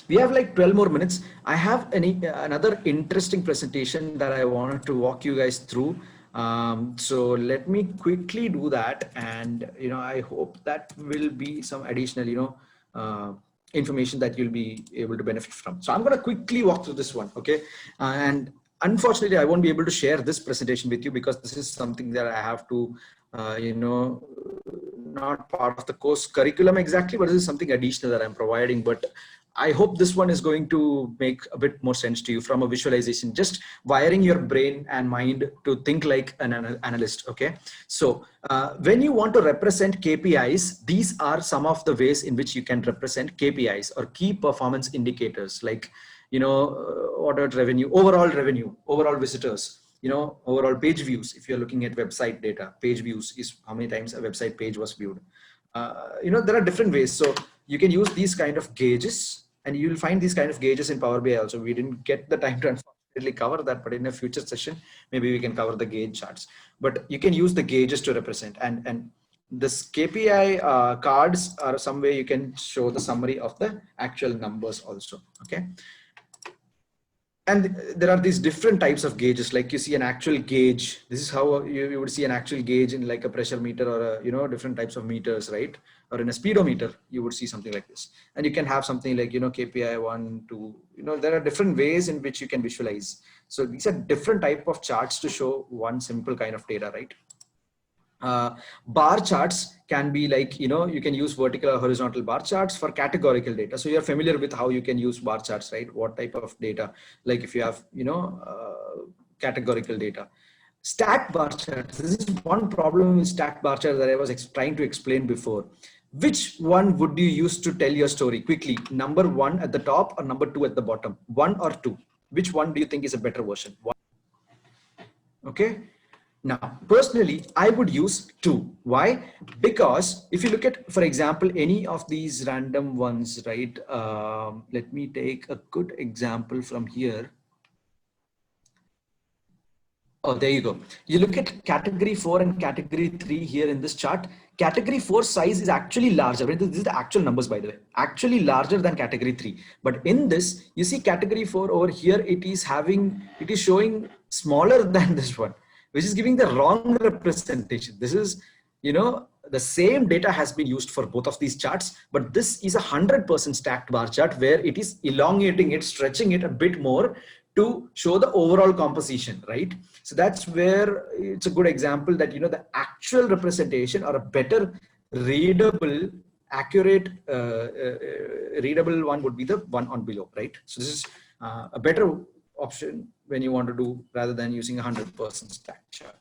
We have like 12 more minutes. I have another interesting presentation that I wanted to walk you guys through. So let me quickly do that. And, I hope that will be some additional, information that you'll be able to benefit from. So I'm going to quickly walk through this one. Okay. And unfortunately, I won't be able to share this presentation with you because this is something that I have to, not part of the course curriculum exactly, but this is something additional that I'm providing. But I hope this one is going to make a bit more sense to you from a visualization, just wiring your brain and mind to think like an analyst. Okay. So when you want to represent KPIs, these are some of the ways in which you can represent KPIs or key performance indicators, like, ordered revenue, overall visitors, overall page views. If you're looking at website data, page views is how many times a website page was viewed. There are different ways. So you can use these kind of gauges, and you'll find these kind of gauges in Power BI also. We didn't get the time to unfortunately cover that, but in a future session, maybe we can cover the gauge charts. But you can use the gauges to represent, and this KPI cards are some way you can show the summary of the actual numbers also. Okay. And there are these different types of gauges, like you see an actual gauge. This is how you would see an actual gauge in like a pressure meter or different types of meters, right? Or in a speedometer, you would see something like this. And you can have something like, KPI 1, 2, there are different ways in which you can visualize. So these are different type of charts to show one simple kind of data, right? Bar charts can be like, you can use vertical or horizontal bar charts for categorical data. So you're familiar with how you can use bar charts, right? What type of data, like if you have, categorical data. Stacked bar charts. This is one problem with stacked bar charts that I was trying to explain before. Which one would you use to tell your story quickly? Number 1 at the top or number 2 at the bottom? 1 or 2? Which one do you think is a better version? Okay. Now, personally, I would use 2. Why? Because if you look at, for example, any of these random ones, right? Let me take a good example from here. Oh, there you go. You look at category 4 and category 3 here in this chart. Category 4 size is actually larger. This is the actual numbers, by the way, actually larger than category 3. But in this, you see category 4 over here, it is showing smaller than this one, which is giving the wrong representation. This is, the same data has been used for both of these charts, but this is 100% stacked bar chart where it is elongating it, stretching it a bit more to show the overall composition, right? So that's where it's a good example that, the actual representation or a better readable, accurate, readable one would be the one on below, right? So this is a better option when you want to do rather than using 100% stack chart.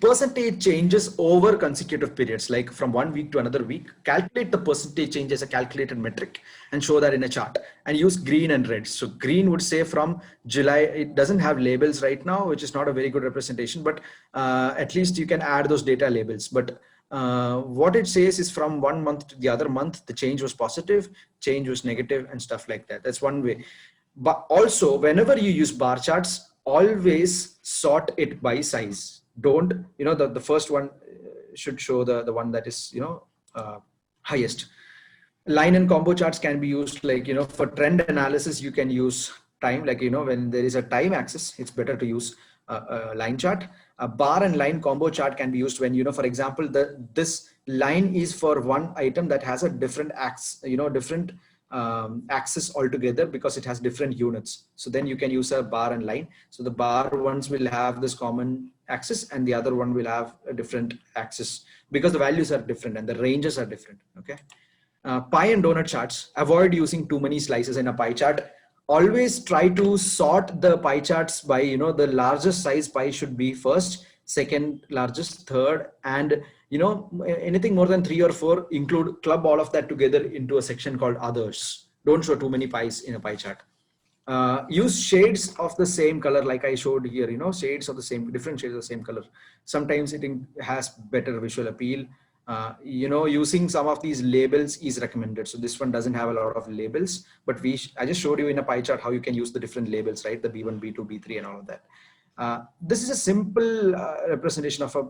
Percentage changes over consecutive periods, like from 1 week to another week. Calculate the percentage change as a calculated metric and show that in a chart, and use green and red. So green would say from July. It doesn't have labels right now, which is not a very good representation, but at least you can add those data labels. But what it says is from 1 month to the other month, the change was positive, change was negative, and stuff like that. That's one way. But also, whenever you use bar charts, always sort it by size. Don't, the first one should show the one that is, highest. Line and combo charts can be used like, for trend analysis, you can use time, like, when there is a time axis, it's better to use a line chart. A bar and line combo chart can be used when, for example, this line is for one item that has a different different axis altogether because it has different units. So then you can use a bar and line. So the bar ones will have this common axis and the other one will have a different axis because the values are different and the ranges are different. Okay. Pie and donut charts. Avoid using too many slices in a pie chart. Always try to sort the pie charts by, the largest size pie should be first, second largest, third, and anything more than 3 or 4, club all of that together into a section called others. Don't show too many pies in a pie chart. Use shades of the same color, like I showed here, shades of the same, different shades of the same color. Sometimes it has better visual appeal. Using some of these labels is recommended. So this one doesn't have a lot of labels, but I just showed you in a pie chart how you can use the different labels, right? The B1, B2, B3 and all of that. This is a simple representation of a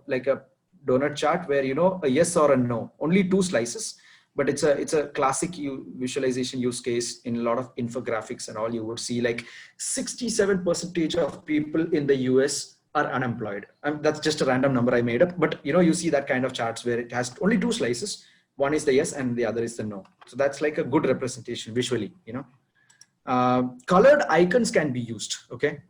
donut chart where, a yes or a no, only 2 slices. but it's a classic visualization use case. In a lot of infographics and all, you would see like 67% of people in the US are unemployed. That's just a random number I made up, but you see that kind of charts where it has only two slices. One is the yes and the other is the no. So that's like a good representation visually. Colored icons can be used, okay,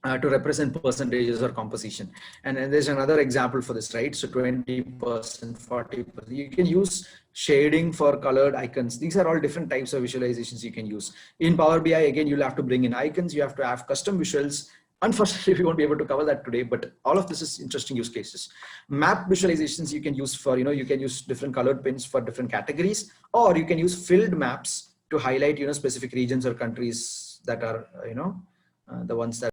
to represent percentages or composition. And there's another example for this, right? So 20%, 40%. You can use shading for colored icons. These are all different types of visualizations you can use. In Power BI, again, you'll have to bring in icons. You have to have custom visuals. Unfortunately, we won't be able to cover that today, but all of this is interesting use cases. Map visualizations you can use for, you can use different colored pins for different categories, or you can use filled maps to highlight, specific regions or countries that are, the ones that